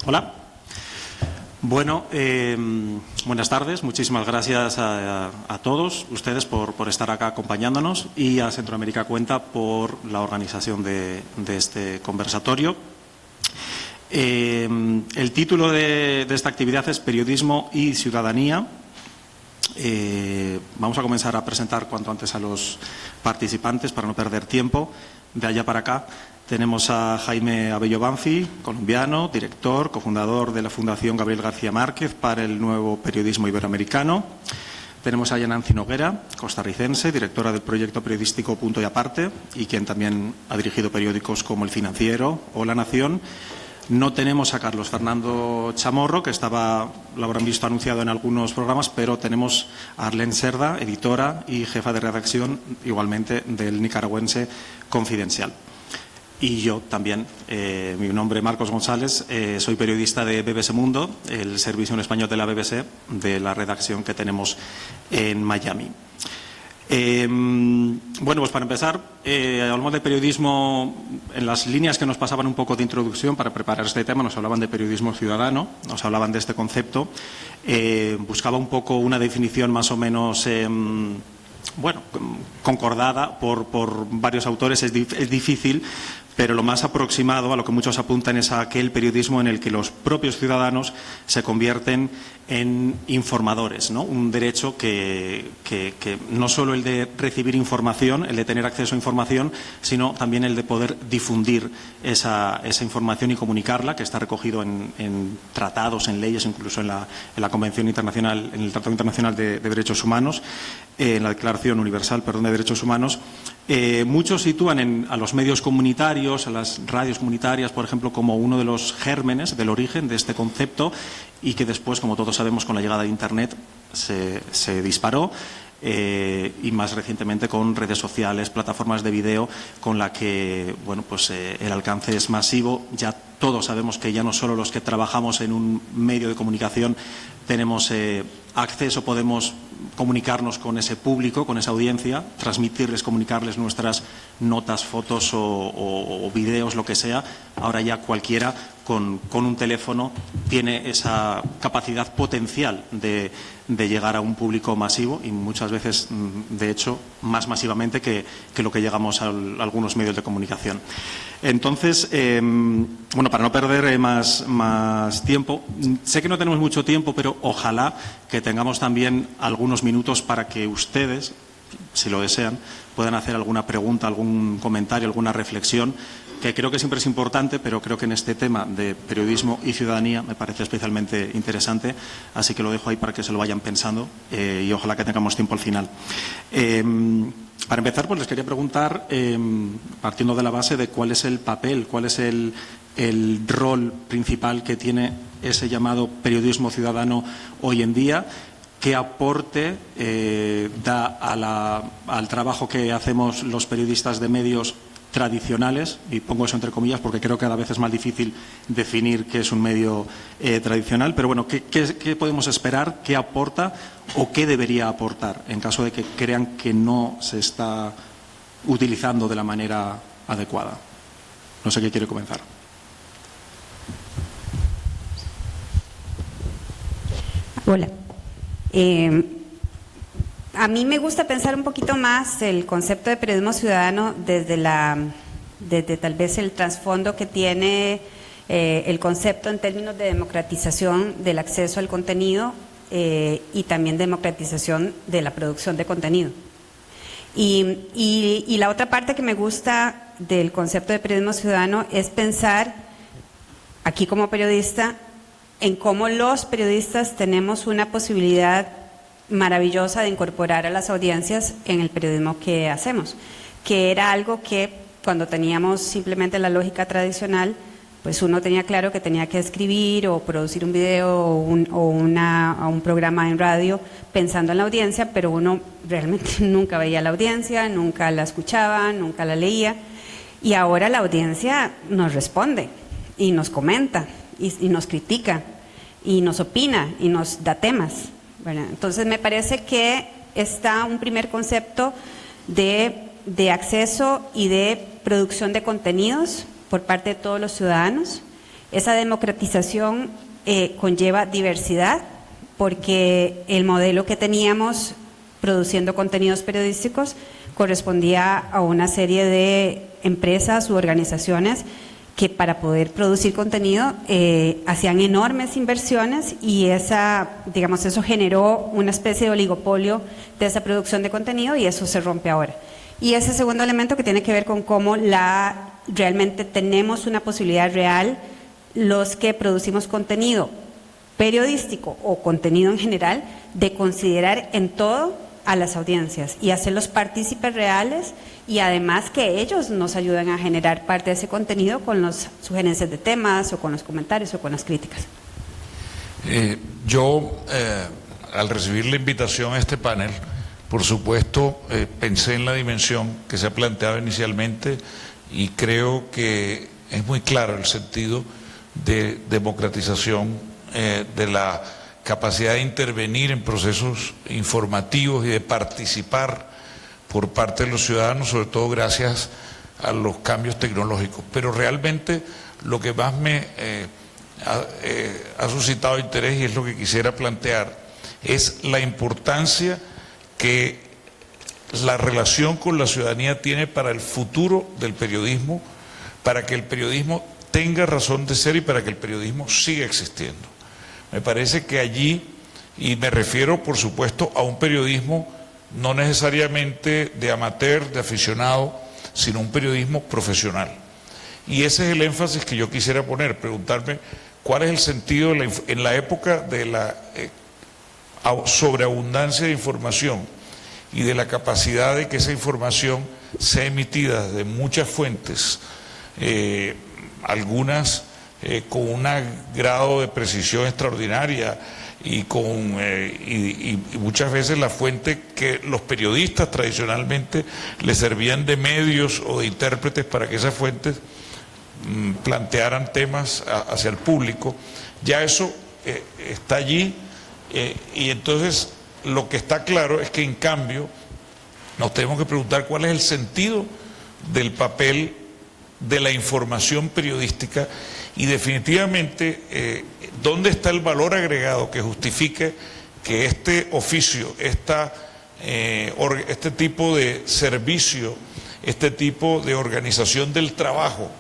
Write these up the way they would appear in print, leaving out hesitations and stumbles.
Hola. Bueno, buenas tardes. Muchísimas gracias a todos ustedes por estar acá acompañándonos y a Centroamérica Cuenta por la organización de este conversatorio. El título de esta actividad es Periodismo y Ciudadanía. Vamos a comenzar a presentar cuanto antes a los participantes para no perder tiempo. De allá para acá tenemos a Jaime Abello Banfi, colombiano, director, cofundador de la Fundación Gabriel García Márquez para el nuevo periodismo iberoamericano. Tenemos a Yanancy Noguera, costarricense, directora del proyecto periodístico Punto y Aparte y quien también ha dirigido periódicos como El Financiero o La Nación. No tenemos a Carlos Fernando Chamorro, que lo habrán visto anunciado en algunos programas, pero tenemos a Arlene Cerda, editora y jefa de redacción, igualmente, del nicaragüense Confidencial. Y yo también, mi nombre es Marcos González, soy periodista de BBC Mundo, el servicio en español de la BBC, de la redacción que tenemos en Miami. Bueno, pues para empezar, hablamos de periodismo. En las líneas que nos pasaban un poco de introducción para preparar este tema nos hablaban de periodismo ciudadano, nos hablaban de este concepto. Buscaba un poco una definición más o menos bueno, concordada por varios autores. Es difícil, pero lo más aproximado a lo que muchos apuntan es a aquel periodismo en el que los propios ciudadanos se convierten en informadores, ¿no? Un derecho que no solo el de recibir información, el de tener acceso a información, sino también el de poder difundir esa información y comunicarla, que está recogido en tratados, en leyes, incluso en la Convención Internacional, en el Tratado Internacional de Derechos Humanos, en la Declaración Universal, de Derechos Humanos. Muchos sitúan a los medios comunitarios, a las radios comunitarias, por ejemplo, como uno de los gérmenes del origen de este concepto y que después, como todos sabemos, con la llegada de Internet se disparó y más recientemente con redes sociales, plataformas de vídeo con la que el alcance es masivo. Ya todos sabemos que ya no solo los que trabajamos en un medio de comunicación tenemos acceso, podemos comunicarnos con ese público, con esa audiencia, transmitirles, comunicarles nuestras notas, fotos o vídeos, lo que sea. Ahora ya cualquiera con un teléfono tiene esa capacidad potencial de llegar a un público masivo y muchas veces, de hecho, más masivamente que lo que llegamos a algunos medios de comunicación. Entonces, para no perder más tiempo, sé que no tenemos mucho tiempo, pero ojalá que tengamos también algunos minutos para que ustedes, si lo desean, puedan hacer alguna pregunta, algún comentario, alguna reflexión, que creo que siempre es importante, pero creo que en este tema de periodismo y ciudadanía me parece especialmente interesante, así que lo dejo ahí para que se lo vayan pensando y ojalá que tengamos tiempo al final. Para empezar, pues les quería preguntar, partiendo de la base de cuál es el papel, cuál es el rol principal que tiene ese llamado periodismo ciudadano hoy en día, qué aporte da al trabajo que hacemos los periodistas de medios tradicionales, y pongo eso entre comillas porque creo que cada vez es más difícil definir qué es un medio tradicional, pero bueno, ¿qué podemos esperar? ¿Qué aporta o qué debería aportar en caso de que crean que no se está utilizando de la manera adecuada? No sé quién quiere comenzar. Hola. A mí me gusta pensar un poquito más el concepto de periodismo ciudadano desde tal vez el trasfondo que tiene el concepto en términos de democratización del acceso al contenido y también democratización de la producción de contenido. Y la otra parte que me gusta del concepto de periodismo ciudadano es pensar, aquí como periodista, en cómo los periodistas tenemos una posibilidad maravillosa de incorporar a las audiencias en el periodismo que hacemos, que era algo que cuando teníamos simplemente la lógica tradicional, pues uno tenía claro que tenía que escribir o producir un video o un programa en radio pensando en la audiencia, pero uno realmente nunca veía a la audiencia, nunca la escuchaba, nunca la leía, y ahora la audiencia nos responde y nos comenta y nos critica y nos opina y nos da temas. Bueno, entonces me parece que está un primer concepto de acceso y de producción de contenidos por parte de todos los ciudadanos Esa democratización conlleva diversidad, porque el modelo que teníamos produciendo contenidos periodísticos correspondía a una serie de empresas u organizaciones que para poder producir contenido hacían enormes inversiones, y eso generó una especie de oligopolio de esa producción de contenido, y eso se rompe ahora. Y ese segundo elemento que tiene que ver con cómo realmente tenemos una posibilidad real, los que producimos contenido periodístico o contenido en general, de considerar en todo a las audiencias y hacerlos partícipes reales, y además que ellos nos ayuden a generar parte de ese contenido con las sugerencias de temas o con los comentarios o con las críticas. Al recibir la invitación a este panel, por supuesto, pensé en la dimensión que se ha planteado inicialmente, y creo que es muy claro el sentido de democratización, de la capacidad de intervenir en procesos informativos y de participar por parte de los ciudadanos, sobre todo gracias a los cambios tecnológicos. Pero realmente lo que más me ha suscitado interés, y es lo que quisiera plantear, es la importancia que la relación con la ciudadanía tiene para el futuro del periodismo, para que el periodismo tenga razón de ser y para que el periodismo siga existiendo. Me parece que allí, y me refiero por supuesto a un periodismo no necesariamente de amateur, de aficionado, sino un periodismo profesional. Y ese es el énfasis que yo quisiera poner, preguntarme cuál es el sentido en la época de la sobreabundancia de información y de la capacidad de que esa información sea emitida de muchas fuentes, algunas con un grado de precisión extraordinaria, y muchas veces la fuente que los periodistas tradicionalmente les servían de medios o de intérpretes para que esas fuentes plantearan temas hacia el público. Ya eso está allí, y entonces lo que está claro es que en cambio nos tenemos que preguntar cuál es el sentido del papel de la información periodística, y definitivamente dónde está el valor agregado que justifique que este oficio, este tipo de servicio, este tipo de organización del trabajo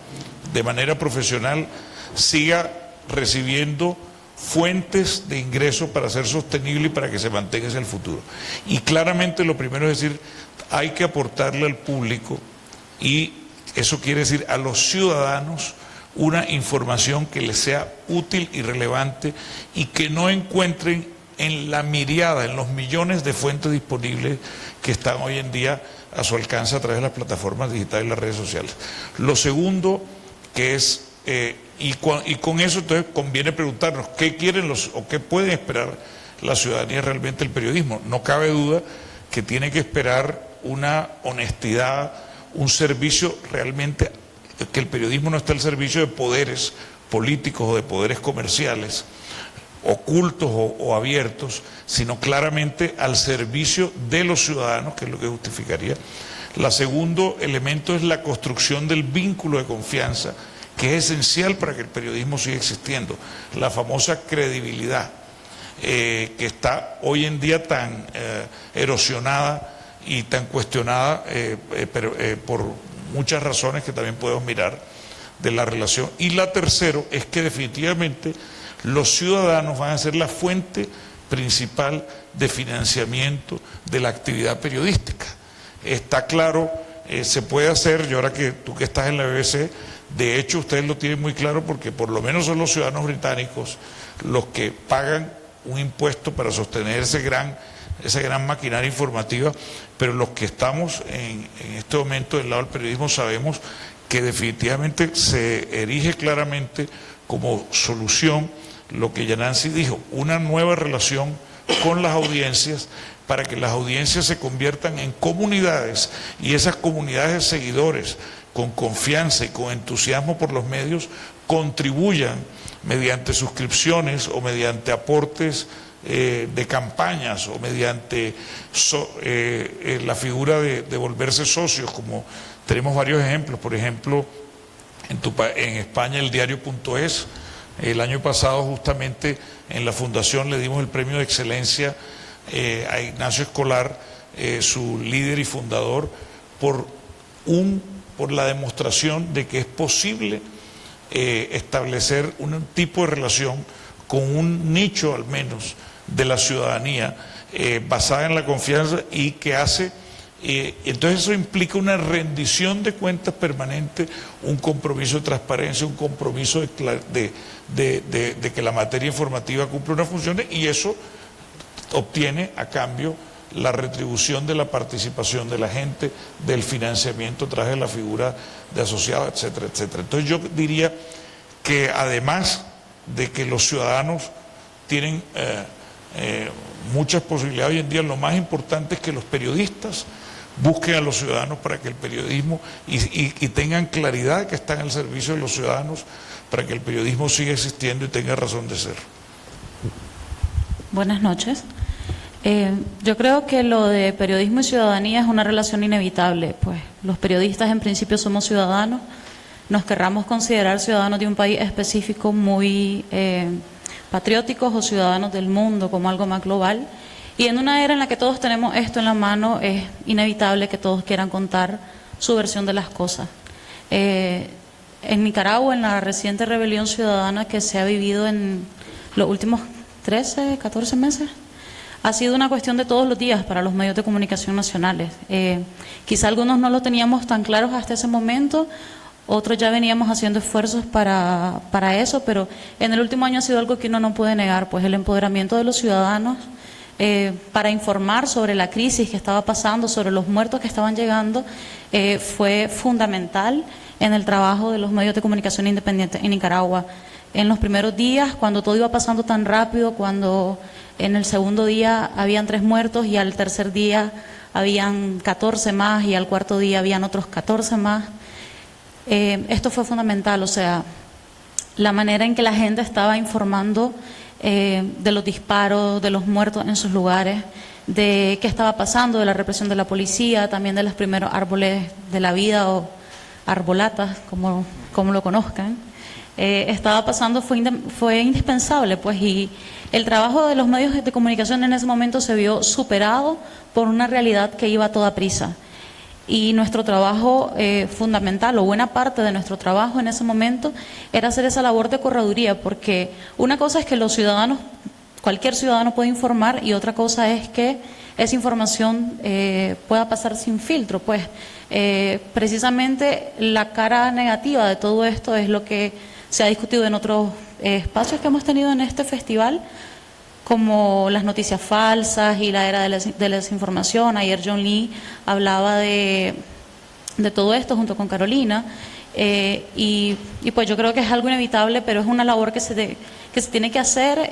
de manera profesional siga recibiendo fuentes de ingreso para ser sostenible y para que se mantenga hacia el futuro. Y claramente lo primero es decir, hay que aportarle al público, y eso quiere decir a los ciudadanos, una información que les sea útil y relevante, y que no encuentren en la miriada, en los millones de fuentes disponibles que están hoy en día a su alcance a través de las plataformas digitales y las redes sociales. Lo segundo, que es, y con eso entonces conviene preguntarnos qué quieren o qué pueden esperar la ciudadanía realmente del periodismo. No cabe duda que tiene que esperar una honestidad, un servicio realmente, que el periodismo no está al servicio de poderes políticos o de poderes comerciales, ocultos o abiertos, sino claramente al servicio de los ciudadanos, que es lo que justificaría. El segundo elemento es la construcción del vínculo de confianza, que es esencial para que el periodismo siga existiendo, la famosa credibilidad, que está hoy en día tan erosionada y tan cuestionada por muchas razones que también podemos mirar de la relación. Y la tercera es que definitivamente los ciudadanos van a ser la fuente principal de financiamiento de la actividad periodística. Está claro, se puede hacer, y ahora que tú que estás en la BBC, de hecho ustedes lo tienen muy claro, porque por lo menos son los ciudadanos británicos los que pagan un impuesto para sostener esa gran maquinaria informativa, pero los que estamos en este momento del lado del periodismo sabemos que definitivamente se erige claramente como solución lo que Yanansi dijo, una nueva relación con las audiencias, para que las audiencias se conviertan en comunidades, y esas comunidades de seguidores con confianza y con entusiasmo por los medios contribuyan mediante suscripciones o mediante aportes de campañas o mediante la figura de volverse socios, como tenemos varios ejemplos. Por ejemplo, en España el diario.es. El año pasado justamente en la fundación le dimos el premio de excelencia a Ignacio Escolar, su líder y fundador, por la demostración de que es posible establecer un tipo de relación con un nicho al menos de la ciudadanía basada en la confianza y que hace, entonces eso implica una rendición de cuentas permanente, un compromiso de transparencia, un compromiso de que la materia informativa cumple una función, y eso obtiene a cambio la retribución de la participación de la gente, del financiamiento a través de la figura de asociado, etcétera, etcétera. Entonces yo diría que además de que los ciudadanos tienen muchas posibilidades hoy en día, lo más importante es que los periodistas busquen a los ciudadanos para que el periodismo y tengan claridad que están al servicio de los ciudadanos para que el periodismo siga existiendo y tenga razón de ser. Buenas noches. Yo creo que lo de periodismo y ciudadanía es una relación inevitable, pues los periodistas en principio somos ciudadanos, nos querramos considerar ciudadanos de un país específico muy patrióticos o ciudadanos del mundo como algo más global, y en una era en la que todos tenemos esto en la mano es inevitable que todos quieran contar su versión de las cosas. En Nicaragua, en la reciente rebelión ciudadana que se ha vivido en los últimos 13, 14 meses, ha sido una cuestión de todos los días para los medios de comunicación nacionales. Quizá algunos no lo teníamos tan claros hasta ese momento, otros ya veníamos haciendo esfuerzos para eso, pero en el último año ha sido algo que uno no puede negar, pues el empoderamiento de los ciudadanos para informar sobre la crisis que estaba pasando, sobre los muertos que estaban llegando, fue fundamental en el trabajo de los medios de comunicación independientes en Nicaragua. En los primeros días, cuando todo iba pasando tan rápido, cuando en el segundo día habían 3 muertos y al tercer día habían 14 más y al cuarto día habían otros 14 más, esto fue fundamental, o sea, la manera en que la gente estaba informando de los disparos, de los muertos en sus lugares, de qué estaba pasando, de la represión de la policía, también de los primeros árboles de la vida o arbolatas, como lo conozcan. Estaba pasando, fue indispensable, pues, y el trabajo de los medios de comunicación en ese momento se vio superado por una realidad que iba a toda prisa. Y nuestro trabajo fundamental, o buena parte de nuestro trabajo en ese momento, era hacer esa labor de correduría, porque una cosa es que los ciudadanos, cualquier ciudadano puede informar, y otra cosa es que esa información pueda pasar sin filtro. Pues precisamente la cara negativa de todo esto es lo que se ha discutido en otros espacios que hemos tenido en este festival, como las noticias falsas y la era de la desinformación. Ayer John Lee hablaba de todo esto junto con Carolina, y pues yo creo que es algo inevitable, pero es una labor que se tiene que hacer,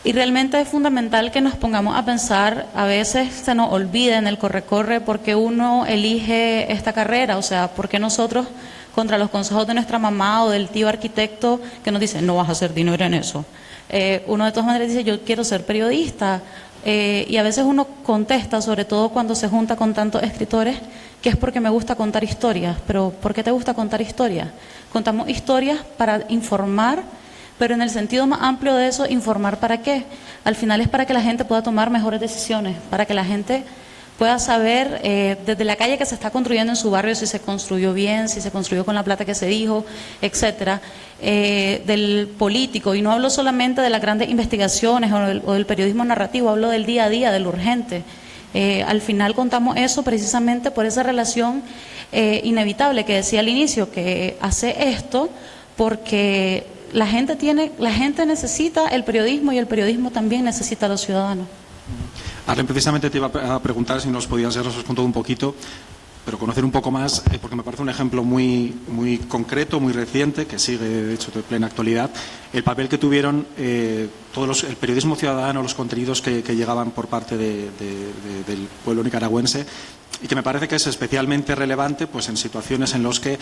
y realmente es fundamental que nos pongamos a pensar. A veces se nos olvida en el corre-corre por qué uno elige esta carrera, o sea, por qué nosotros, contra los consejos de nuestra mamá o del tío arquitecto que nos dice no vas a hacer dinero en eso, uno de todas maneras dice yo quiero ser periodista, y a veces uno contesta, sobre todo cuando se junta con tantos escritores, que es porque me gusta contar historias. Pero ¿por qué te gusta contar historias? Contamos historias para informar, pero en el sentido más amplio de eso, informar ¿para qué? Al final es para que la gente pueda tomar mejores decisiones, para que la gente pueda saber desde la calle que se está construyendo en su barrio si se construyó bien, si se construyó con la plata que se dijo, etcétera, del político. Y no hablo solamente de las grandes investigaciones o del periodismo narrativo, hablo del día a día, de lo urgente. Al final contamos eso precisamente por esa relación inevitable que decía al inicio, que hace esto porque la gente necesita el periodismo, y el periodismo también necesita a los ciudadanos. Arlen, precisamente te iba a preguntar si nos podías haber respondido un poquito, pero conocer un poco más, porque me parece un ejemplo muy concreto, muy reciente, que sigue de hecho de plena actualidad, el papel que tuvieron el periodismo ciudadano, los contenidos que llegaban por parte del pueblo nicaragüense y que me parece que es especialmente relevante pues, en situaciones en las que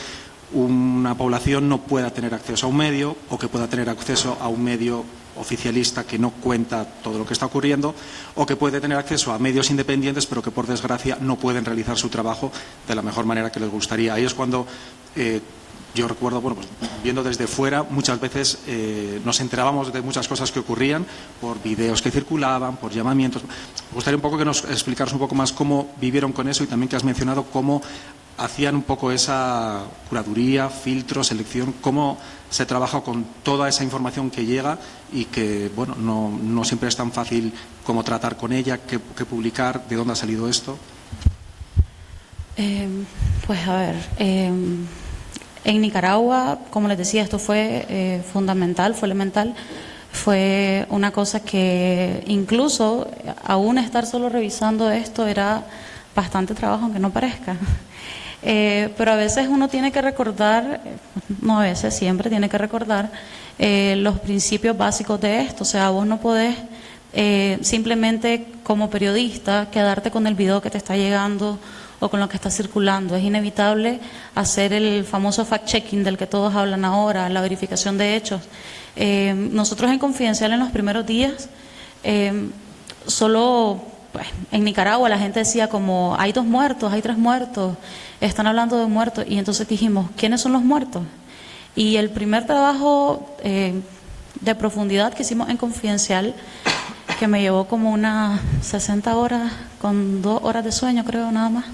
una población no pueda tener acceso a un medio o que pueda tener acceso a un medio oficialista que no cuenta todo lo que está ocurriendo, o que puede tener acceso a medios independientes pero que por desgracia no pueden realizar su trabajo de la mejor manera que les gustaría. Ahí es cuando yo recuerdo, bueno, pues, viendo desde fuera, muchas veces nos enterábamos de muchas cosas que ocurrían por videos que circulaban, por llamamientos. Me gustaría un poco que nos explicaras un poco más cómo vivieron con eso, y también que has mencionado cómo hacían un poco esa curaduría, filtro, selección, cómo se trabaja con toda esa información que llega y que, bueno, no siempre es tan fácil cómo tratar con ella, qué publicar, de dónde ha salido esto. Pues a ver, en Nicaragua, como les decía, esto fue fundamental, fue elemental, fue una cosa que incluso aún estar solo revisando esto era bastante trabajo, aunque no parezca. Pero a veces uno tiene que recordar, no a veces, siempre tiene que recordar los principios básicos de esto. O sea, vos no podés simplemente como periodista quedarte con el video que te está llegando o con lo que está circulando. Es inevitable hacer el famoso fact-checking del que todos hablan ahora, la verificación de hechos. Nosotros en Confidencial en los primeros días, solo pues, en Nicaragua la gente decía como hay 2 muertos, hay 3 muertos, están hablando de muertos, y entonces dijimos, ¿quiénes son los muertos? Y el primer trabajo de profundidad que hicimos en Confidencial, que me llevó como unas 60 horas, con 2 horas de sueño creo nada más,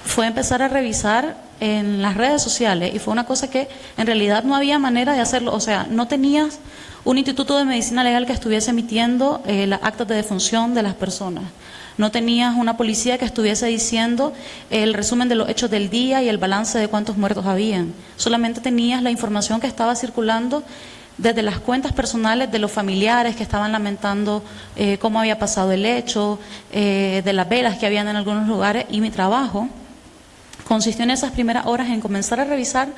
fue empezar a revisar en las redes sociales, y fue una cosa que en realidad no había manera de hacerlo. O sea, no tenías un instituto de medicina legal que estuviese emitiendo las actas de defunción de las personas, no tenías una policía que estuviese diciendo el resumen de los hechos del día y el balance de cuántos muertos habían, solamente tenías la información que estaba circulando desde las cuentas personales de los familiares que estaban lamentando cómo había pasado el hecho, de las velas que habían en algunos lugares. Y mi trabajo consistió en esas primeras horas en comenzar a revisar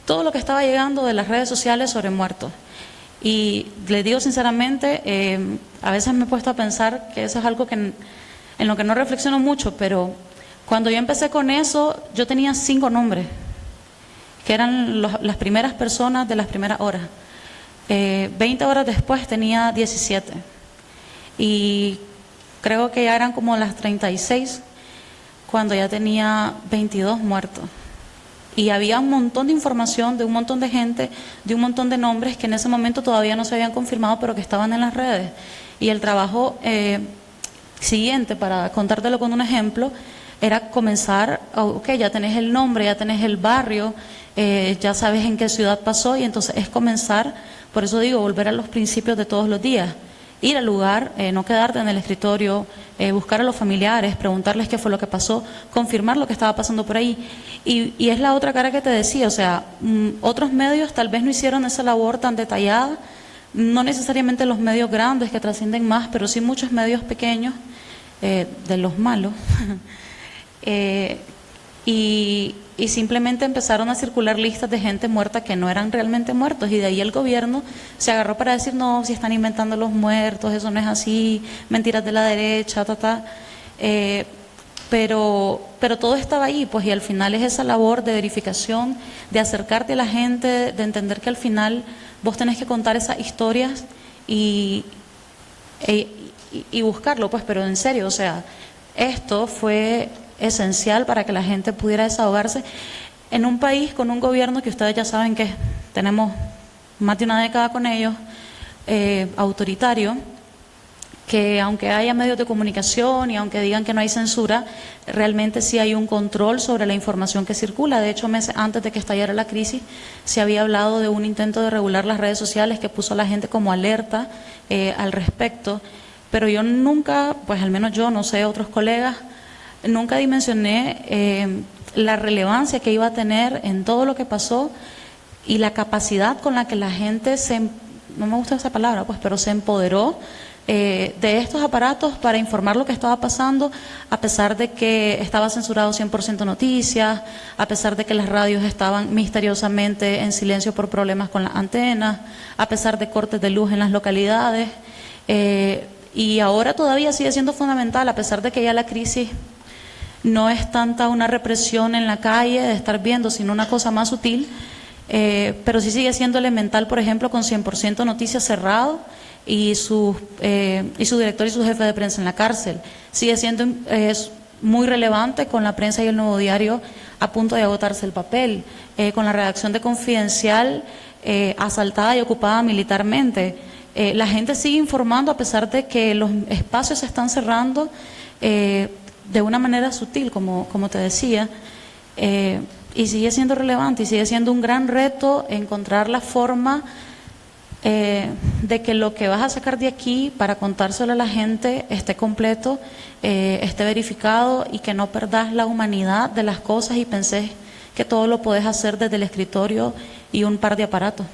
todo lo que estaba llegando de las redes sociales sobre muertos. Y les digo sinceramente, a veces me he puesto a pensar que eso es algo que en lo que no reflexiono mucho, pero cuando yo empecé con eso, yo tenía 5 nombres, que eran las primeras personas de las primeras horas. 20 horas después tenía 17, y creo que ya eran como las 36 cuando ya tenía 22 muertos, y había un montón de información de un montón de gente, de un montón de nombres que en ese momento todavía no se habían confirmado, pero que estaban en las redes. Y el trabajo siguiente, para contártelo con un ejemplo, era comenzar, ok, ya tenés el nombre, ya tenés el barrio, ya sabes en qué ciudad pasó, y entonces es comenzar, por eso digo, volver a los principios de todos los días, ir al lugar, no quedarte en el escritorio, buscar a los familiares, preguntarles qué fue lo que pasó, confirmar lo que estaba pasando por ahí. Y es la otra cara que te decía, o sea, otros medios tal vez no hicieron esa labor tan detallada, no necesariamente los medios grandes que trascienden más, pero sí muchos medios pequeños, de los malos, y simplemente empezaron a circular listas de gente muerta que no eran realmente muertos, y de ahí el gobierno se agarró para decir, no, si están inventando los muertos, eso no es así, mentiras de la derecha, pero todo estaba ahí, pues, y al final es esa labor de verificación, de acercarte a la gente, de entender que al final vos tenés que contar esas historias y buscarlo, pues, pero en serio, o sea, esto fue esencial para que la gente pudiera desahogarse en un país con un gobierno que ustedes ya saben que tenemos más de una década con ellos, autoritario, que aunque haya medios de comunicación y aunque digan que no hay censura, realmente sí hay un control sobre la información que circula. De hecho, meses antes de que estallara la crisis, se había hablado de un intento de regular las redes sociales que puso a la gente como alerta al respecto, pero yo nunca, pues al menos yo, no sé, otros colegas, nunca dimensioné la relevancia que iba a tener en todo lo que pasó y la capacidad con la que la gente no me gusta esa palabra, pues, pero se empoderó de estos aparatos para informar lo que estaba pasando, a pesar de que estaba censurado 100% noticias, a pesar de que las radios estaban misteriosamente en silencio por problemas con las antenas, a pesar de cortes de luz en las localidades, y ahora todavía sigue siendo fundamental, a pesar de que ya la crisis no es tanta una represión en la calle de estar viendo, sino una cosa más sutil, pero sí sigue siendo elemental, por ejemplo, con 100% Noticias cerrado y su director y su jefe de prensa en la cárcel. Sigue siendo muy relevante con la prensa y el Nuevo Diario a punto de agotarse el papel, con la redacción de Confidencial asaltada y ocupada militarmente. La gente sigue informando a pesar de que los espacios se están cerrando de una manera sutil, como te decía, y sigue siendo relevante y sigue siendo un gran reto encontrar la forma de que lo que vas a sacar de aquí para contárselo a la gente esté completo, esté verificado y que no perdas la humanidad de las cosas y pensés que todo lo podés hacer desde el escritorio y un par de aparatos.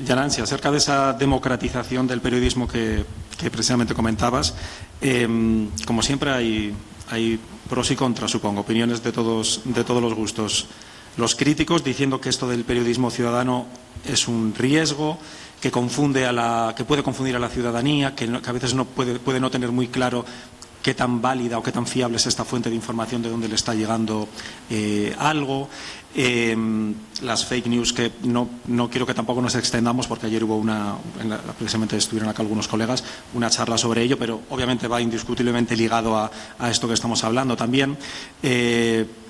Yanansi, acerca de esa democratización del periodismo que precisamente comentabas, como siempre hay pros y contras, supongo, opiniones de todos los gustos. Los críticos diciendo que esto del periodismo ciudadano es un riesgo, que puede confundir a la ciudadanía, que a veces puede no tener muy claro qué tan válida o qué tan fiable es esta fuente de información, de dónde le está llegando algo. Las fake news, que no quiero que tampoco nos extendamos, porque ayer hubo precisamente estuvieron acá algunos colegas, una charla sobre ello, pero obviamente va indiscutiblemente ligado a esto que estamos hablando también.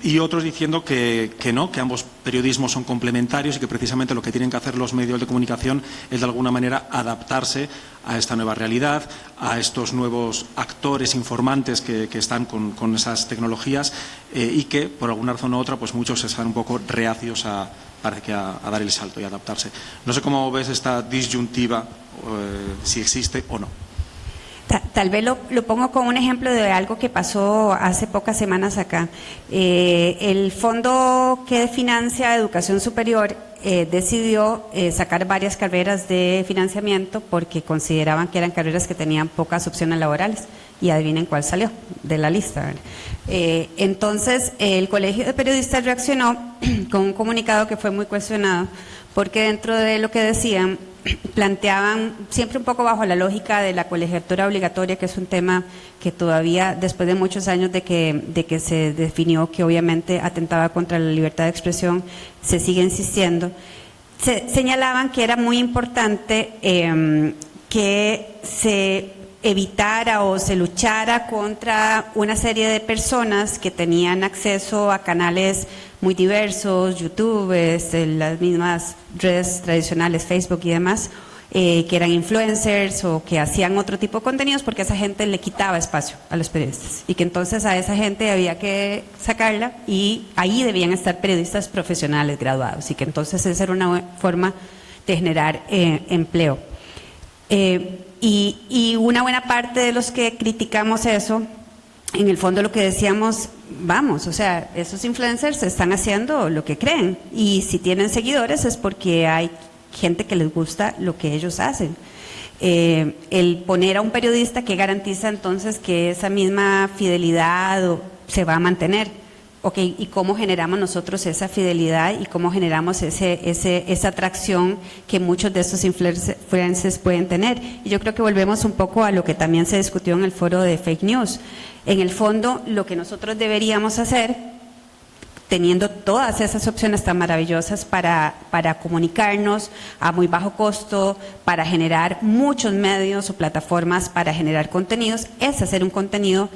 Y otros diciendo que ambos periodismos son complementarios y que precisamente lo que tienen que hacer los medios de comunicación es de alguna manera adaptarse a esta nueva realidad, a estos nuevos actores informantes que están con esas tecnologías, y que por alguna razón u otra pues muchos están un poco reacios a dar el salto y adaptarse. No sé cómo ves esta disyuntiva, si existe o no. Tal vez lo pongo como un ejemplo de algo que pasó hace pocas semanas acá. El fondo que financia educación superior decidió sacar varias carreras de financiamiento porque consideraban que eran carreras que tenían pocas opciones laborales. Y adivinen cuál salió de la lista. Entonces, el Colegio de Periodistas reaccionó con un comunicado que fue muy cuestionado, porque dentro de lo que decían, planteaban siempre un poco bajo la lógica de la colegiatura obligatoria, que es un tema que todavía, después de muchos años de que se definió que obviamente atentaba contra la libertad de expresión, se sigue insistiendo. Señalaban que era muy importante que se evitara o se luchara contra una serie de personas que tenían acceso a canales muy diversos, YouTube, las mismas redes tradicionales, Facebook y demás, que eran influencers o que hacían otro tipo de contenidos, porque a esa gente le quitaba espacio a los periodistas y que entonces a esa gente había que sacarla y ahí debían estar periodistas profesionales graduados y que entonces esa era una forma de generar empleo. Y una buena parte de los que criticamos eso, en el fondo lo que decíamos, vamos, o sea, esos influencers están haciendo lo que creen y si tienen seguidores es porque hay gente que les gusta lo que ellos hacen. El poner a un periodista que garantiza entonces que esa misma fidelidad se va a mantener. Okay, ¿y cómo generamos nosotros esa fidelidad y cómo generamos esa atracción que muchos de estos influencers pueden tener? Y yo creo que volvemos un poco a lo que también se discutió en el foro de fake news. En el fondo, lo que nosotros deberíamos hacer, teniendo todas esas opciones tan maravillosas para comunicarnos a muy bajo costo, para generar muchos medios o plataformas para generar contenidos, es hacer un contenido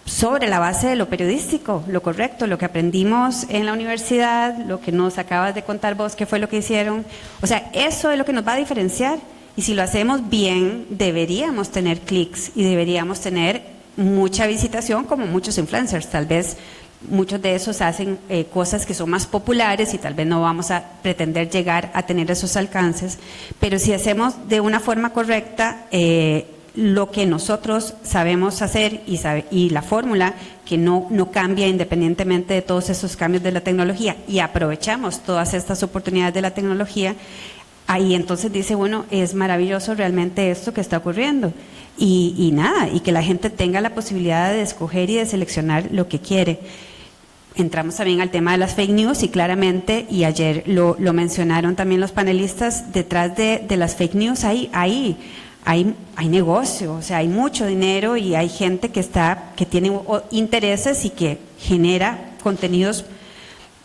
sobre la base de lo periodístico, lo correcto, lo que aprendimos en la universidad, lo que nos acabas de contar vos, qué fue lo que hicieron. O sea, eso es lo que nos va a diferenciar. Y si lo hacemos bien, deberíamos tener clics y deberíamos tener mucha visitación como muchos influencers. Tal vez muchos de esos hacen cosas que son más populares y tal vez no vamos a pretender llegar a tener esos alcances. Pero si hacemos de una forma correcta lo que nosotros sabemos hacer y la fórmula que no cambia independientemente de todos esos cambios de la tecnología y aprovechamos todas estas oportunidades de la tecnología, ahí entonces dice, bueno, es maravilloso realmente esto que está ocurriendo y nada, y que la gente tenga la posibilidad de escoger y de seleccionar lo que quiere. Entramos también al tema de las fake news y claramente, y ayer lo mencionaron también los panelistas, detrás de las fake news hay hay negocio, o sea, hay mucho dinero y hay gente que tiene intereses y que genera contenidos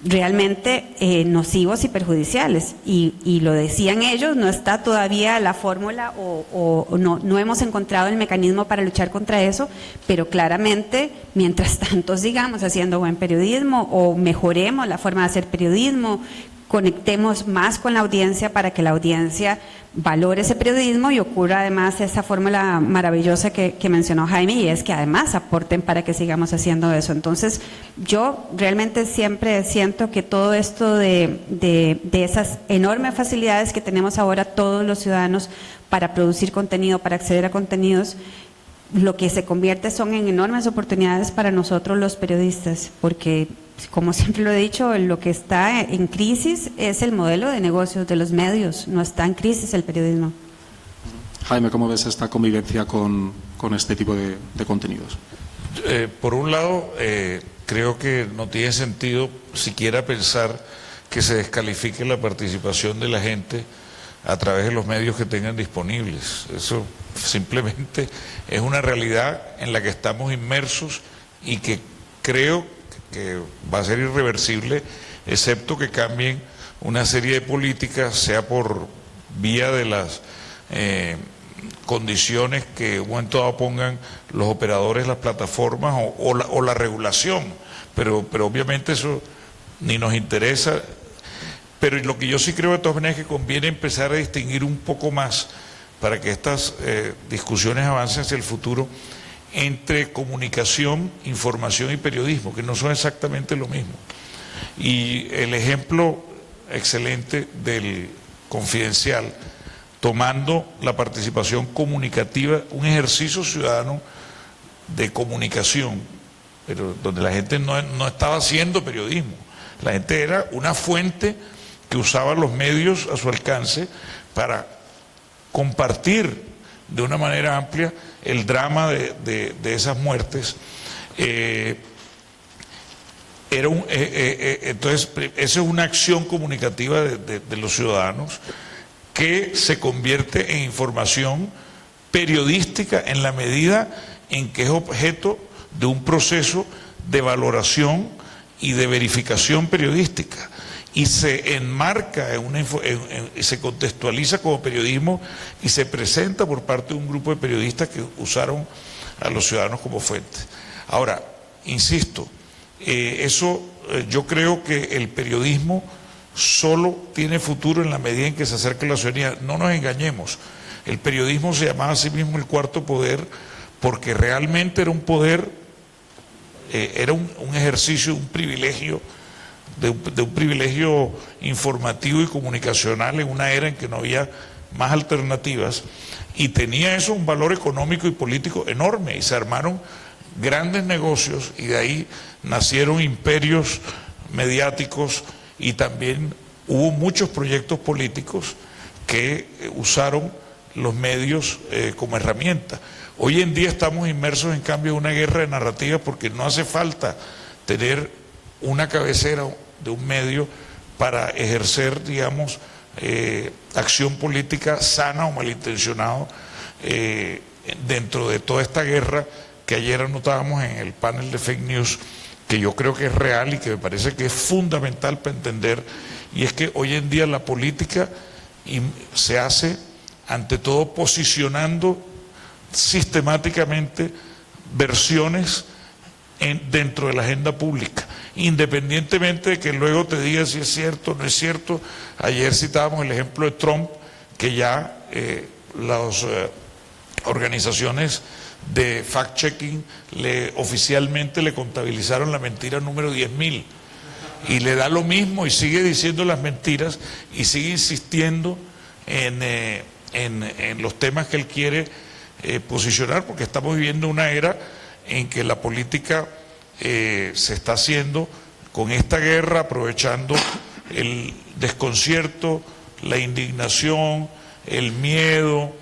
realmente nocivos y perjudiciales. Y lo decían ellos, no está todavía la fórmula o no hemos encontrado el mecanismo para luchar contra eso, pero claramente, mientras tanto sigamos haciendo buen periodismo o mejoremos la forma de hacer periodismo, conectemos más con la audiencia para que la audiencia valore ese periodismo y ocurra además esa fórmula maravillosa que mencionó Jaime, y es que además aporten para que sigamos haciendo eso. Entonces, yo realmente siempre siento que todo esto de esas enormes facilidades que tenemos ahora todos los ciudadanos para producir contenido, para acceder a contenidos, lo que se convierte son en enormes oportunidades para nosotros los periodistas, porque como siempre lo he dicho, lo que está en crisis es el modelo de negocios de los medios, no está en crisis el periodismo. Jaime, ¿cómo ves esta convivencia con este tipo de contenidos? Por un lado, creo que no tiene sentido siquiera pensar que se descalifique la participación de la gente a través de los medios que tengan disponibles. Eso simplemente es una realidad en la que estamos inmersos y que creo que va a ser irreversible, excepto que cambien una serie de políticas, sea por vía de las condiciones que un momento dado pongan los operadores, las plataformas o la regulación, pero obviamente eso ni nos interesa. Pero lo que yo sí creo de todas maneras es que conviene empezar a distinguir un poco más para que estas discusiones avancen hacia el futuro entre comunicación, información y periodismo, que no son exactamente lo mismo. Y el ejemplo excelente del Confidencial, tomando la participación comunicativa, un ejercicio ciudadano de comunicación, pero donde la gente no estaba haciendo periodismo, la gente era una fuente que usaba los medios a su alcance para compartir de una manera amplia el drama de esas muertes. Entonces, esa es una acción comunicativa de los ciudadanos que se convierte en información periodística en la medida en que es objeto de un proceso de valoración y de verificación periodística, y se enmarca se contextualiza como periodismo y se presenta por parte de un grupo de periodistas que usaron a los ciudadanos como fuente. Ahora, insisto, yo creo que el periodismo solo tiene futuro en la medida en que se acerque a la ciudadanía. No nos engañemos, el periodismo se llamaba a sí mismo el cuarto poder porque realmente era un poder, era un ejercicio, un privilegio, de un privilegio informativo y comunicacional en una era en que no había más alternativas, y tenía eso un valor económico y político enorme, y se armaron grandes negocios y de ahí nacieron imperios mediáticos, y también hubo muchos proyectos políticos que usaron los medios como herramienta. Hoy en día estamos inmersos en cambio en una guerra de narrativas porque no hace falta tener una cabecera de un medio para ejercer, digamos, acción política sana o malintencionada dentro de toda esta guerra que ayer anotábamos en el panel de fake news, que yo creo que es real y que me parece que es fundamental para entender, y es que hoy en día la política se hace ante todo posicionando sistemáticamente versiones dentro de la agenda pública, independientemente de que luego te diga si es cierto o no es cierto. Ayer citábamos el ejemplo de Trump, que ya las organizaciones de fact-checking oficialmente le contabilizaron la mentira número 10.000, y le da lo mismo y sigue diciendo las mentiras y sigue insistiendo en los temas que él quiere posicionar, porque estamos viviendo una era en que la política se está haciendo con esta guerra, aprovechando el desconcierto, la indignación, el miedo,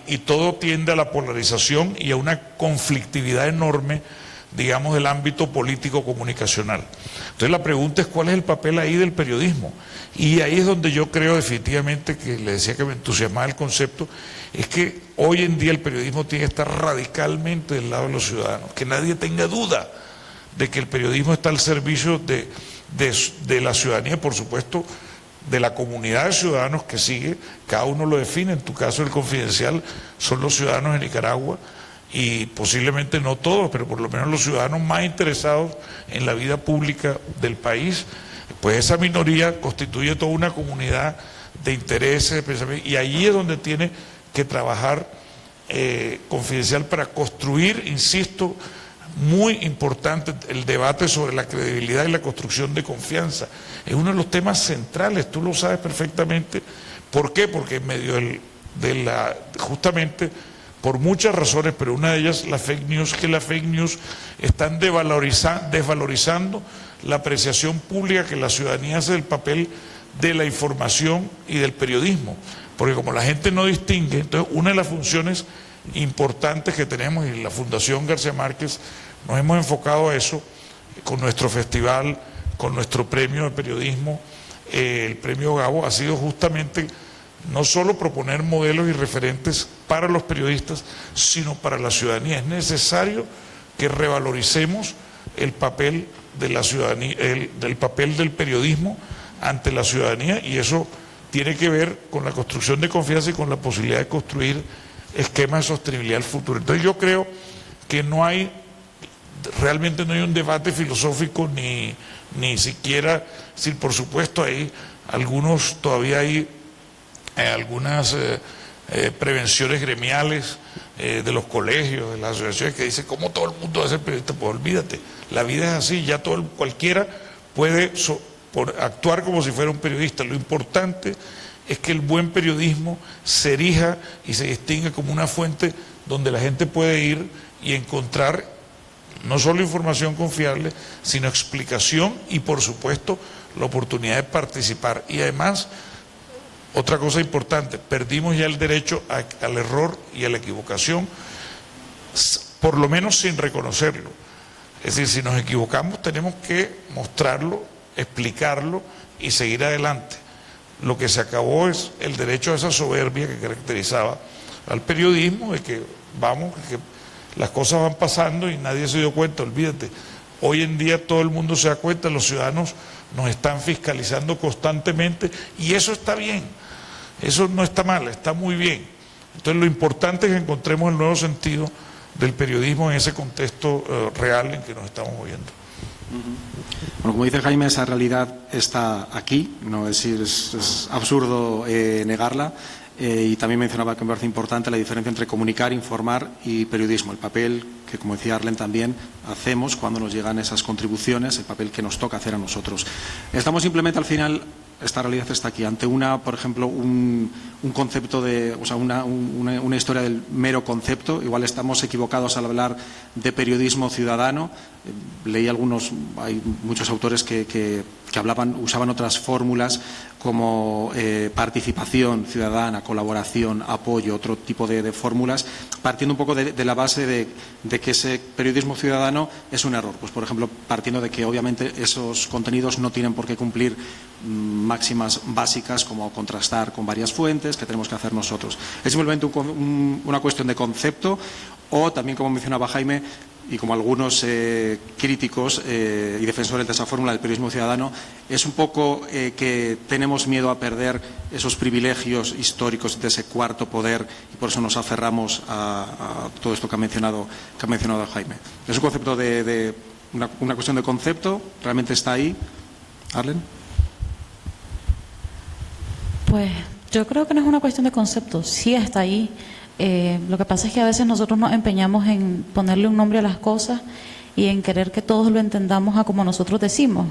y todo tiende a la polarización y a una conflictividad enorme digamos, del ámbito político comunicacional. Entonces la pregunta es cuál es el papel ahí del periodismo. Y ahí es donde yo creo definitivamente, que le decía que me entusiasmaba el concepto, es que hoy en día el periodismo tiene que estar radicalmente del lado de los ciudadanos, que nadie tenga duda de que el periodismo está al servicio de la ciudadanía, por supuesto, de la comunidad de ciudadanos que sigue, cada uno lo define. En tu caso el Confidencial son los ciudadanos de Nicaragua, y posiblemente no todos, pero por lo menos los ciudadanos más interesados en la vida pública del país. Pues esa minoría constituye toda una comunidad de intereses, de pensamiento, y allí es donde tiene que trabajar Confidencial para construir, insisto, muy importante el debate sobre la credibilidad y la construcción de confianza. Es uno de los temas centrales, tú lo sabes perfectamente. ¿Por qué? Porque en medio justamente por muchas razones, pero una de ellas las fake news están desvalorizando la apreciación pública que la ciudadanía hace del papel de la información y del periodismo. Porque como la gente no distingue, entonces una de las funciones importantes que tenemos, y la Fundación García Márquez nos hemos enfocado a eso, con nuestro festival, con nuestro premio de periodismo, el premio Gabo, ha sido justamente no solo proponer modelos y referentes para los periodistas, sino para la ciudadanía. Es necesario que revaloricemos el papel de la ciudadanía, del papel del periodismo ante la ciudadanía, y eso tiene que ver con la construcción de confianza y con la posibilidad de construir esquemas de sostenibilidad al futuro. Entonces yo creo que realmente no hay un debate filosófico ni siquiera, si por supuesto hay todavía hay algunas prevenciones gremiales de los colegios, de las asociaciones, que dicen cómo todo el mundo va a ser periodista. Pues olvídate, la vida es así, ya cualquiera puede actuar como si fuera un periodista. Lo importante es que el buen periodismo se erija y se distinga como una fuente donde la gente puede ir y encontrar no solo información confiable, sino explicación y, por supuesto, la oportunidad de participar. Y además, otra cosa importante, perdimos ya el derecho al error y a la equivocación, por lo menos sin reconocerlo. Es decir, si nos equivocamos tenemos que mostrarlo, explicarlo y seguir adelante. Lo que se acabó es el derecho a esa soberbia que caracterizaba al periodismo, de que las cosas van pasando y nadie se dio cuenta. Olvídate, hoy en día todo el mundo se da cuenta, los ciudadanos nos están fiscalizando constantemente, y eso está bien, eso no está mal, está muy bien. Entonces lo importante es que encontremos el nuevo sentido del periodismo en ese contexto real en que nos estamos moviendo. Bueno, como dice Jaime, esa realidad está aquí, no es decir, es absurdo negarla. Y también mencionaba que me parece importante la diferencia entre comunicar, informar y periodismo. El papel que, como decía Arlen, también hacemos cuando nos llegan esas contribuciones, el papel que nos toca hacer a nosotros. Estamos simplemente al final, esta realidad está aquí, ante por ejemplo, un concepto una historia del mero concepto. Igual estamos equivocados al hablar de periodismo ciudadano. Leí hay muchos autores que usaban otras fórmulas como participación ciudadana, colaboración, apoyo, otro tipo de fórmulas, partiendo un poco de la base de que ese periodismo ciudadano es un error. Pues, por ejemplo, partiendo de que obviamente esos contenidos no tienen por qué cumplir máximas básicas como contrastar con varias fuentes que tenemos que hacer nosotros. Es simplemente una cuestión de concepto, o también, como mencionaba Jaime, y como algunos críticos y defensores de esa fórmula del periodismo ciudadano, es un poco que tenemos miedo a perder esos privilegios históricos de ese cuarto poder, y por eso nos aferramos a todo esto que ha mencionado Jaime. Es un concepto una cuestión de concepto, realmente está ahí. Arlen. Pues yo creo que no es una cuestión de concepto, sí está ahí. Lo que pasa es que a veces nosotros nos empeñamos en ponerle un nombre a las cosas y en querer que todos lo entendamos a como nosotros decimos,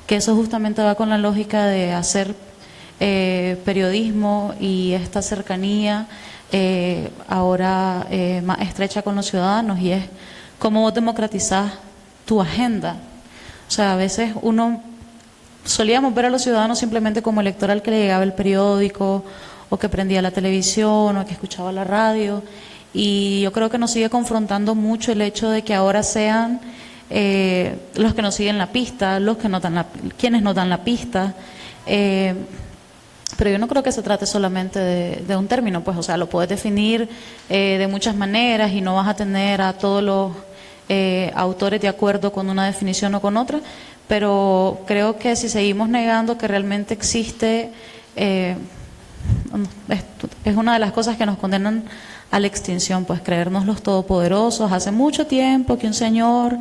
que eso justamente va con la lógica de hacer periodismo y esta cercanía ahora más estrecha con los ciudadanos, y es cómo vos democratizás tu agenda. O sea, a veces solíamos ver a los ciudadanos simplemente como electoral que le llegaba el periódico, o que prendía la televisión, o que escuchaba la radio, y yo creo que nos sigue confrontando mucho el hecho de que ahora sean los que nos siguen la pista, los que quienes nos dan la pista. Pero yo no creo que se trate solamente de un término, pues, o sea, lo puedes definir de muchas maneras y no vas a tener a todos los autores de acuerdo con una definición o con otra, pero creo que si seguimos negando que realmente existe, es una de las cosas que nos condenan a la extinción, pues creernos los todopoderosos. Hace mucho tiempo que un señor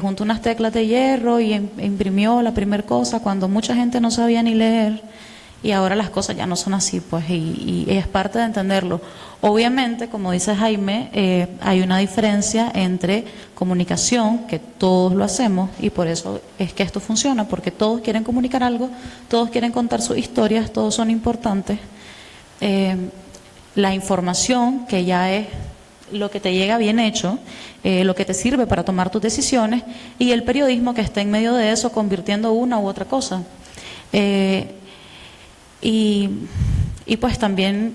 juntó unas teclas de hierro y imprimió la primera cosa cuando mucha gente no sabía ni leer. Y ahora las cosas ya no son así, pues, y es parte de entenderlo. Obviamente, como dice Jaime, hay una diferencia entre comunicación, que todos lo hacemos, y por eso es que esto funciona, porque todos quieren comunicar algo, todos quieren contar sus historias, todos son importantes. La información, que ya es lo que te llega bien hecho, lo que te sirve para tomar tus decisiones, y el periodismo que está en medio de eso, convirtiendo una u otra cosa. Y pues también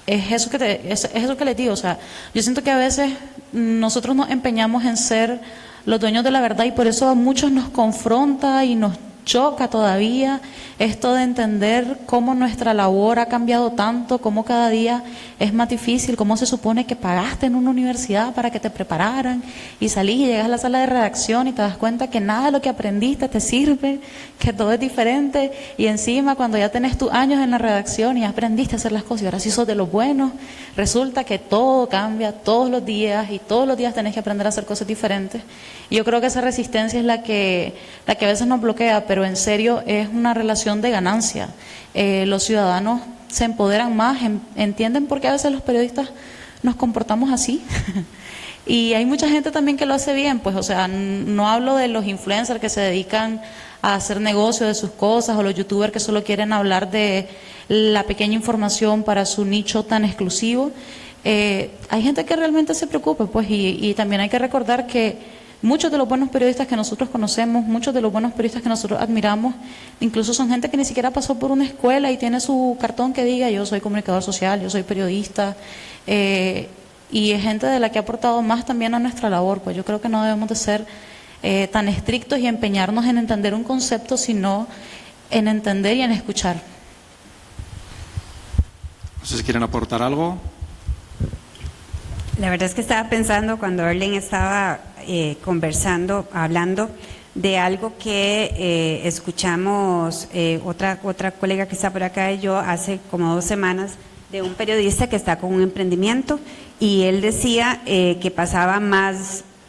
es eso que les digo, o sea, yo siento que a veces nosotros nos empeñamos en ser los dueños de la verdad y por eso a muchos nos confronta y nos choca todavía esto de entender cómo nuestra labor ha cambiado tanto, cómo cada día es más difícil, cómo se supone que pagaste en una universidad para que te prepararan y salís y llegas a la sala de redacción y te das cuenta que nada de lo que aprendiste te sirve, que todo es diferente y encima cuando ya tenés tus años en la redacción y aprendiste a hacer las cosas y ahora sí sos de los buenos, resulta que todo cambia todos los días y todos los días tenés que aprender a hacer cosas diferentes. Y yo creo que esa resistencia es la que a veces nos bloquea, pero en serio es una relación de ganancia. Los ciudadanos se empoderan más, entienden por qué a veces los periodistas nos comportamos así. Y hay mucha gente también que lo hace bien, pues, o sea, no hablo de los influencers que se dedican a hacer negocio de sus cosas o los youtubers que solo quieren hablar de la pequeña información para su nicho tan exclusivo. Hay gente que realmente se preocupa, pues, y también hay que recordar que muchos de los buenos periodistas que nosotros conocemos, muchos de los buenos periodistas que nosotros admiramos, incluso son gente que ni siquiera pasó por una escuela y tiene su cartón que diga yo soy comunicador social, yo soy periodista, y es gente de la que ha aportado más también a nuestra labor. Pues yo creo que no debemos de ser tan estrictos y empeñarnos en entender un concepto, sino en entender y en escuchar. No sé si quieren aportar algo. La verdad es que estaba pensando cuando Erlen estaba conversando, hablando de algo que escuchamos otra colega que está por acá y yo hace como 2 semanas, de un periodista que está con un emprendimiento y él decía que pasaba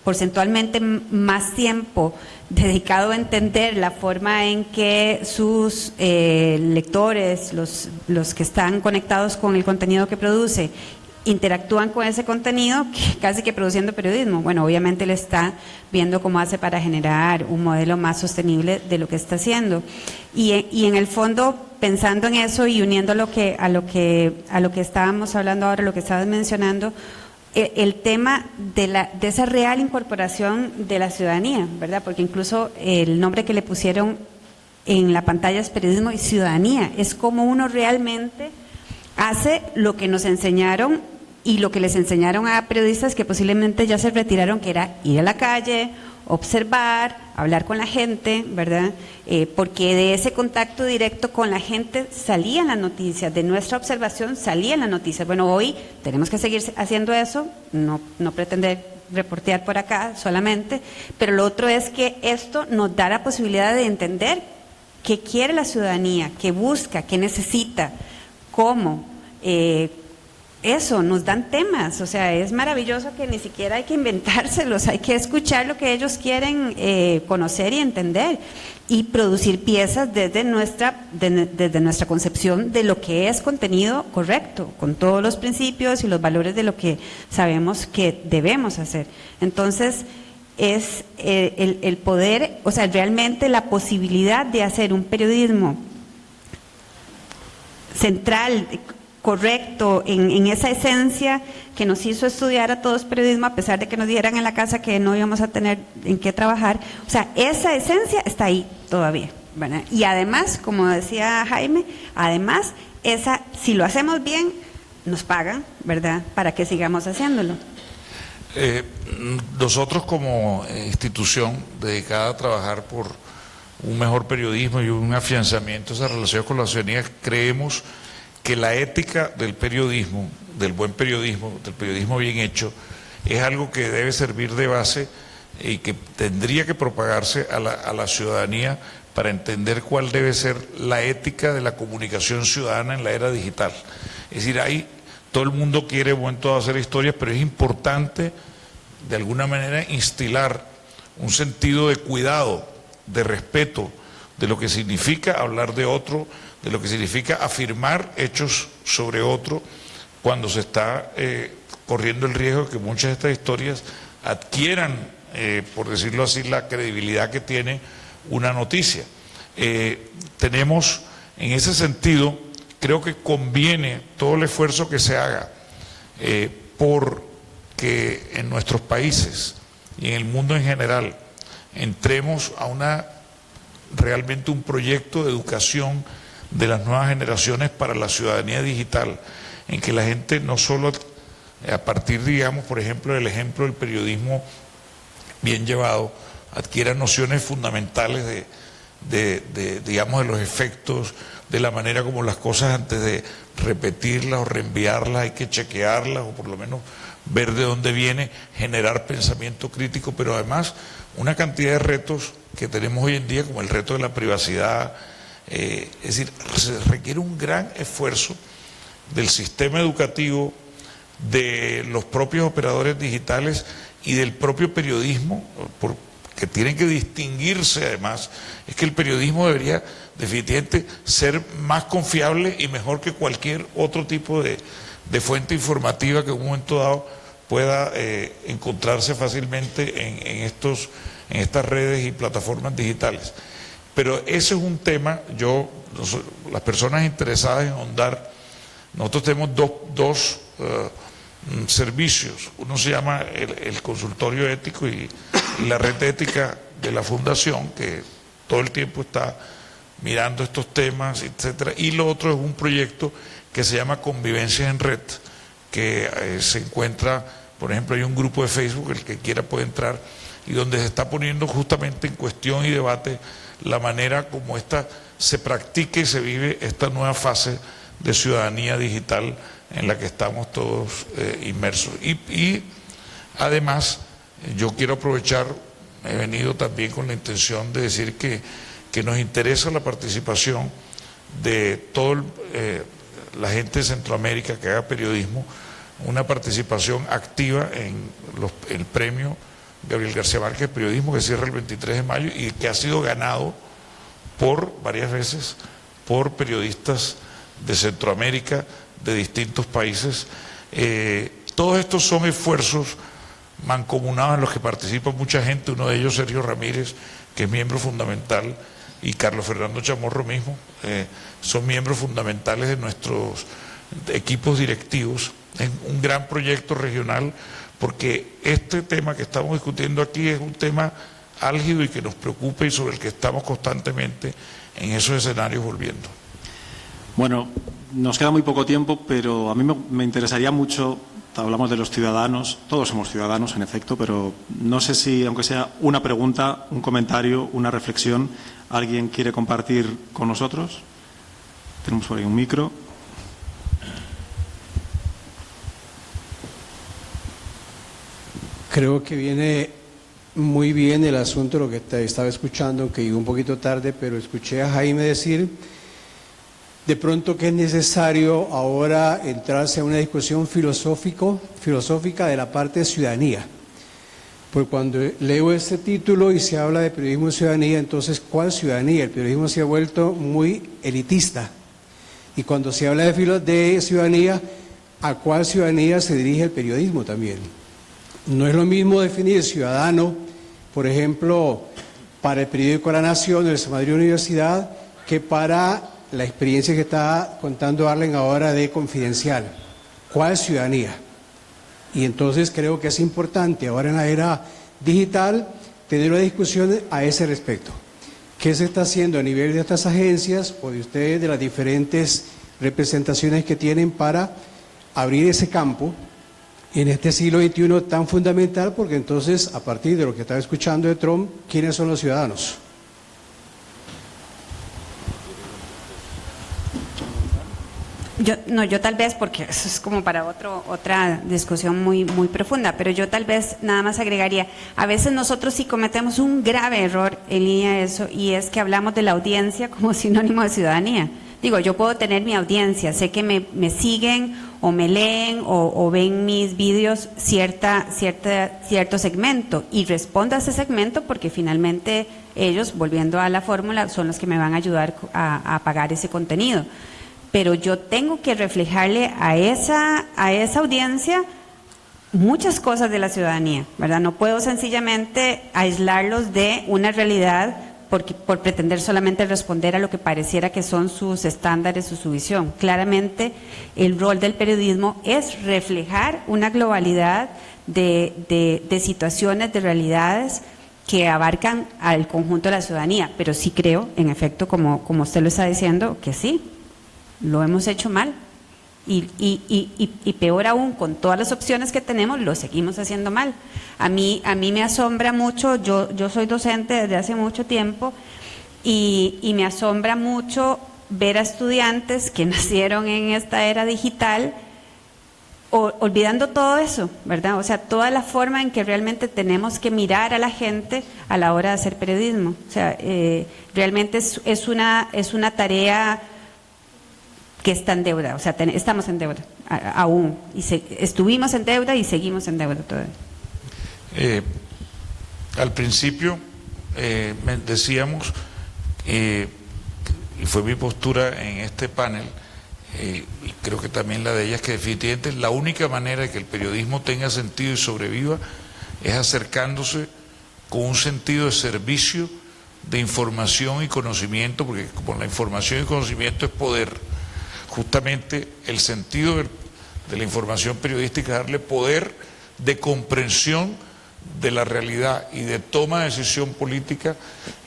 porcentualmente más tiempo dedicado a entender la forma en que sus lectores, los que están conectados con el contenido que produce, interactúan con ese contenido, casi que produciendo periodismo. Bueno, obviamente él está viendo cómo hace para generar un modelo más sostenible de lo que está haciendo. Y en el fondo, pensando en eso y uniendo a lo que estábamos hablando ahora, lo que estabas mencionando, el tema de esa real incorporación de la ciudadanía, ¿verdad? Porque incluso el nombre que le pusieron en la pantalla es periodismo y ciudadanía. Es como uno realmente hace lo que nos enseñaron y lo que les enseñaron a periodistas que posiblemente ya se retiraron, que era ir a la calle, observar, hablar con la gente, ¿verdad? Porque de ese contacto directo con la gente salían las noticias, de nuestra observación salían las noticias. Bueno, hoy tenemos que seguir haciendo eso, no pretender reportear por acá solamente, pero lo otro es que esto nos da la posibilidad de entender qué quiere la ciudadanía, qué busca, qué necesita, cómo. Eso, nos dan temas, o sea, es maravilloso que ni siquiera hay que inventárselos, hay que escuchar lo que ellos quieren conocer y entender y producir piezas desde nuestra concepción de lo que es contenido correcto, con todos los principios y los valores de lo que sabemos que debemos hacer. Entonces, es el poder, o sea, realmente la posibilidad de hacer un periodismo central, correcto, en esa esencia que nos hizo estudiar a todos periodismo, a pesar de que nos dijeran en la casa que no íbamos a tener en qué trabajar. O sea, esa esencia está ahí todavía, ¿verdad? Y además, como decía Jaime, además, si lo hacemos bien, nos pagan, ¿verdad?, para que sigamos haciéndolo. Nosotros como institución dedicada a trabajar por un mejor periodismo y un afianzamiento de esa relación con la ciudadanía, creemos que la ética del periodismo, del buen periodismo, del periodismo bien hecho, es algo que debe servir de base y que tendría que propagarse a la ciudadanía para entender cuál debe ser la ética de la comunicación ciudadana en la era digital. Es decir, todo el mundo quiere buen todo hacer historias, pero es importante de alguna manera instilar un sentido de cuidado, de respeto, de lo que significa hablar de otro, de lo que significa afirmar hechos sobre otro, cuando se está corriendo el riesgo de que muchas de estas historias adquieran, por decirlo así, la credibilidad que tiene una noticia. Tenemos, en ese sentido, creo que conviene todo el esfuerzo que se haga porque en nuestros países y en el mundo en general entremos a realmente un proyecto de educación de las nuevas generaciones para la ciudadanía digital, en que la gente no solo a partir, digamos, por ejemplo, del ejemplo del periodismo bien llevado, adquiera nociones fundamentales digamos, de los efectos, de la manera como las cosas antes de repetirlas o reenviarlas hay que chequearlas o por lo menos ver de dónde viene, generar pensamiento crítico, pero además una cantidad de retos que tenemos hoy en día, como el reto de la privacidad, es decir, se requiere un gran esfuerzo del sistema educativo, de los propios operadores digitales y del propio periodismo, que tienen que distinguirse además. Es que el periodismo debería definitivamente ser más confiable y mejor que cualquier otro tipo de fuente informativa que en un momento dado pueda encontrarse fácilmente en estas redes y plataformas digitales. Pero ese es un tema, las personas interesadas en ahondar, nosotros tenemos dos servicios. Uno se llama el consultorio ético y la red ética de la fundación, que todo el tiempo está mirando estos temas, etcétera. Y lo otro es un proyecto que se llama Convivencias en Red, que se encuentra, por ejemplo, hay un grupo de Facebook, el que quiera puede entrar, y donde se está poniendo justamente en cuestión y debate la manera como se practica y se vive esta nueva fase de ciudadanía digital en la que estamos todos inmersos. Y además, yo quiero aprovechar, he venido también con la intención de decir que nos interesa la participación de toda la gente de Centroamérica que haga periodismo, una participación activa en el premio Gabriel García Márquez de Periodismo, que cierra el 23 de mayo y que ha sido ganado varias veces por periodistas de Centroamérica, de distintos países. Todos estos son esfuerzos mancomunados en los que participa mucha gente, uno de ellos Sergio Ramírez, que es miembro fundamental, y Carlos Fernando Chamorro mismo, son miembros fundamentales de nuestros equipos directivos. Es un gran proyecto regional, porque este tema que estamos discutiendo aquí es un tema álgido y que nos preocupa y sobre el que estamos constantemente en esos escenarios volviendo. Bueno, nos queda muy poco tiempo, pero a mí me interesaría mucho, hablamos de los ciudadanos, todos somos ciudadanos en efecto, pero no sé si, aunque sea una pregunta, un comentario, una reflexión, ¿alguien quiere compartir con nosotros? Tenemos por ahí un micro. Creo que viene muy bien el asunto, lo que estaba escuchando, aunque llegó un poquito tarde, pero escuché a Jaime decir de pronto que es necesario ahora entrarse a una discusión filosófica de la parte de ciudadanía. Porque cuando leo este título y se habla de periodismo y ciudadanía, entonces ¿cuál ciudadanía? El periodismo se ha vuelto muy elitista. Y cuando se habla de ciudadanía, ¿a cuál ciudadanía se dirige el periodismo también? No es lo mismo definir ciudadano, por ejemplo, para el periódico La Nación o el Madrid Universidad, que para la experiencia que está contando Arlen ahora de Confidencial. ¿Cuál ciudadanía? Y entonces creo que es importante ahora en la era digital tener una discusión a ese respecto. ¿Qué se está haciendo a nivel de estas agencias o de ustedes, de las diferentes representaciones que tienen para abrir ese campo en este siglo XXI tan fundamental, porque entonces, a partir de lo que estaba escuchando de Trump, ¿quiénes son los ciudadanos? Yo tal vez, porque eso es como para otra discusión muy profunda, pero yo tal vez nada más agregaría, a veces nosotros sí cometemos un grave error en línea de eso, y es que hablamos de la audiencia como sinónimo de ciudadanía. Digo, yo puedo tener mi audiencia, sé que me siguen o me leen o ven mis vídeos cierto segmento, y respondo a ese segmento porque finalmente ellos, volviendo a la fórmula, son los que me van a ayudar a pagar ese contenido. Pero yo tengo que reflejarle a esa audiencia muchas cosas de la ciudadanía, ¿verdad? No puedo sencillamente aislarlos de una realidad por pretender solamente responder a lo que pareciera que son sus estándares o su visión. Claramente, el rol del periodismo es reflejar una globalidad de situaciones, de realidades que abarcan al conjunto de la ciudadanía, pero sí creo, en efecto, como usted lo está diciendo, que sí, lo hemos hecho mal, y peor aún, con todas las opciones que tenemos, lo seguimos haciendo mal. A mí me asombra mucho, yo soy docente desde hace mucho tiempo, y me asombra mucho ver a estudiantes que nacieron en esta era digital olvidando todo eso, ¿verdad? O sea, toda la forma en que realmente tenemos que mirar a la gente a la hora de hacer periodismo. O sea, realmente es una tarea que está en deuda, o sea, estamos en deuda aún, estuvimos en deuda y seguimos en deuda todavía. Al principio decíamos, y fue mi postura en este panel, y creo que también la de ellas, que definitivamente la única manera de que el periodismo tenga sentido y sobreviva es acercándose con un sentido de servicio, de información y conocimiento, porque como la información y conocimiento es poder, justamente el sentido de la información periodística es darle poder de comprensión de la realidad y de toma de decisión política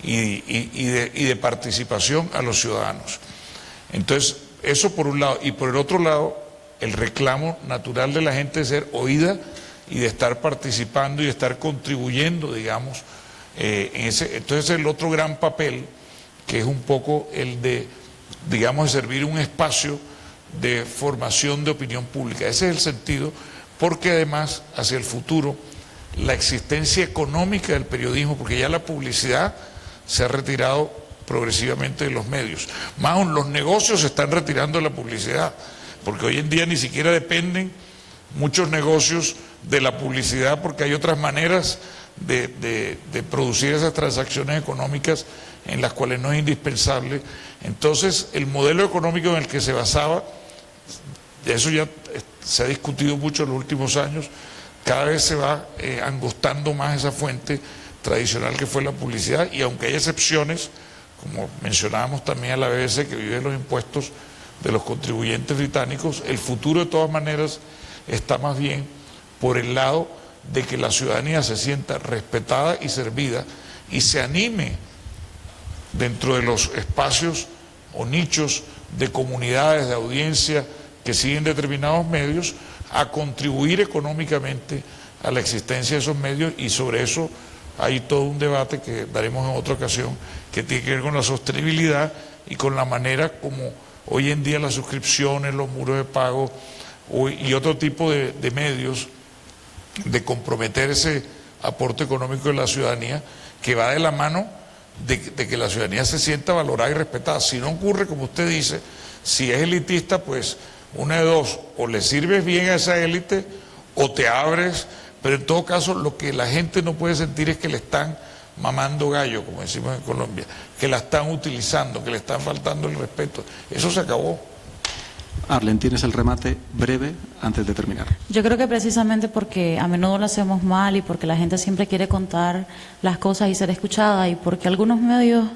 y de participación a los ciudadanos. Entonces, eso por un lado, y por el otro lado, el reclamo natural de la gente de ser oída y de estar participando y de estar contribuyendo, digamos, entonces el otro gran papel, que es un poco el de, digamos, de servir un espacio de formación de opinión pública. Ese es el sentido, porque además, hacia el futuro, la existencia económica del periodismo, porque ya la publicidad se ha retirado progresivamente de los medios. Más aún, los negocios se están retirando de la publicidad, porque hoy en día ni siquiera dependen muchos negocios de la publicidad, porque hay otras maneras de producir esas transacciones económicas en las cuales no es indispensable. Entonces, el modelo económico en el que se basaba, de eso ya se ha discutido mucho en los últimos años, cada vez se va angostando más esa fuente tradicional que fue la publicidad, y aunque hay excepciones, como mencionábamos también a la BBC, que vive los impuestos de los contribuyentes británicos, el futuro de todas maneras está más bien por el lado de que la ciudadanía se sienta respetada y servida y se anime dentro de los espacios o nichos de comunidades, de audiencia que siguen determinados medios, a contribuir económicamente a la existencia de esos medios, y sobre eso hay todo un debate que daremos en otra ocasión, que tiene que ver con la sostenibilidad y con la manera como hoy en día las suscripciones, los muros de pago y otro tipo de medios de comprometer ese aporte económico de la ciudadanía, que va de la mano de que la ciudadanía se sienta valorada y respetada. Si no ocurre, como usted dice, si es elitista, pues una de dos: o le sirves bien a esa élite o te abres, pero en todo caso lo que la gente no puede sentir es que le están mamando gallo, como decimos en Colombia, que la están utilizando, que le están faltando el respeto. Eso se acabó. Arlen, tienes el remate breve antes de terminar. Yo creo que precisamente porque a menudo lo hacemos mal y porque la gente siempre quiere contar las cosas y ser escuchada, y porque algunos medios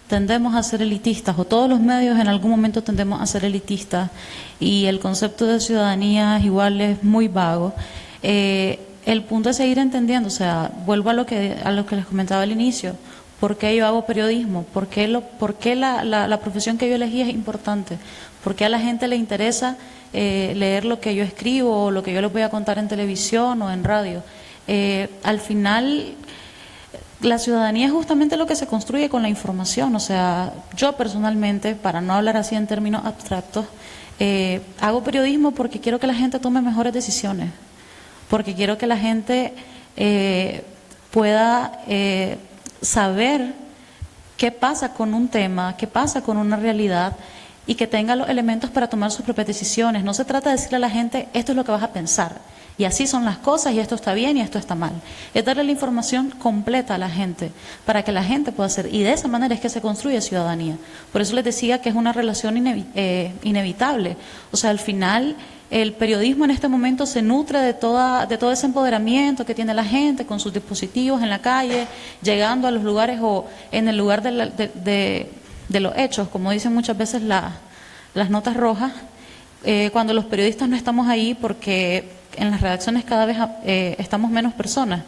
tendemos a ser elitistas, o todos los medios en algún momento tendemos a ser elitistas, y el concepto de ciudadanía igual es muy vago. El punto es seguir entendiendo, o sea, vuelvo a lo que les comentaba al inicio. ¿Por qué yo hago periodismo? ¿Por qué la profesión que yo elegí es importante? ¿Por qué a la gente le interesa leer lo que yo escribo o lo que yo les voy a contar en televisión o en radio? Al final, la ciudadanía es justamente lo que se construye con la información. O sea, yo personalmente, para no hablar así en términos abstractos, hago periodismo porque quiero que la gente tome mejores decisiones, porque quiero que la gente pueda saber qué pasa con un tema, qué pasa con una realidad y que tenga los elementos para tomar sus propias decisiones. No se trata de decirle a la gente, esto es lo que vas a pensar, y así son las cosas, y esto está bien y esto está mal. Es darle la información completa a la gente, para que la gente pueda hacer, y de esa manera es que se construye ciudadanía. Por eso les decía que es una relación inevitable. O sea, al final, el periodismo en este momento se nutre de todo ese empoderamiento que tiene la gente con sus dispositivos en la calle, llegando a los lugares o en el lugar de los hechos, como dicen muchas veces las notas rojas, cuando los periodistas no estamos ahí porque en las redacciones cada vez estamos menos personas.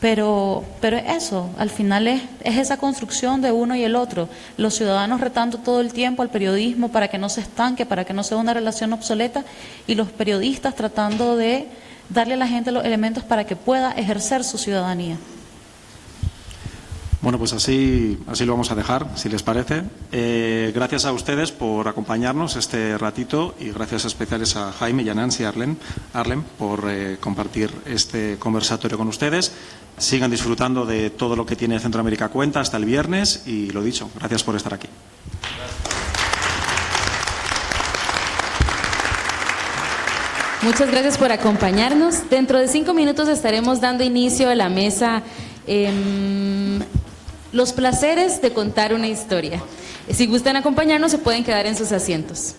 Pero eso, al final es esa construcción de uno y el otro, los ciudadanos retando todo el tiempo al periodismo para que no se estanque, para que no sea una relación obsoleta, y los periodistas tratando de darle a la gente los elementos para que pueda ejercer su ciudadanía. Bueno, pues así lo vamos a dejar, si les parece. Gracias a ustedes por acompañarnos este ratito, y gracias especiales a Jaime y a Nancy Arlen por compartir este conversatorio con ustedes. Sigan disfrutando de todo lo que tiene Centroamérica Cuenta hasta el viernes, y lo dicho, gracias por estar aquí. Muchas gracias por acompañarnos. Dentro de 5 minutos estaremos dando inicio a la mesa Los placeres de contar una historia. Si gustan acompañarnos, se pueden quedar en sus asientos.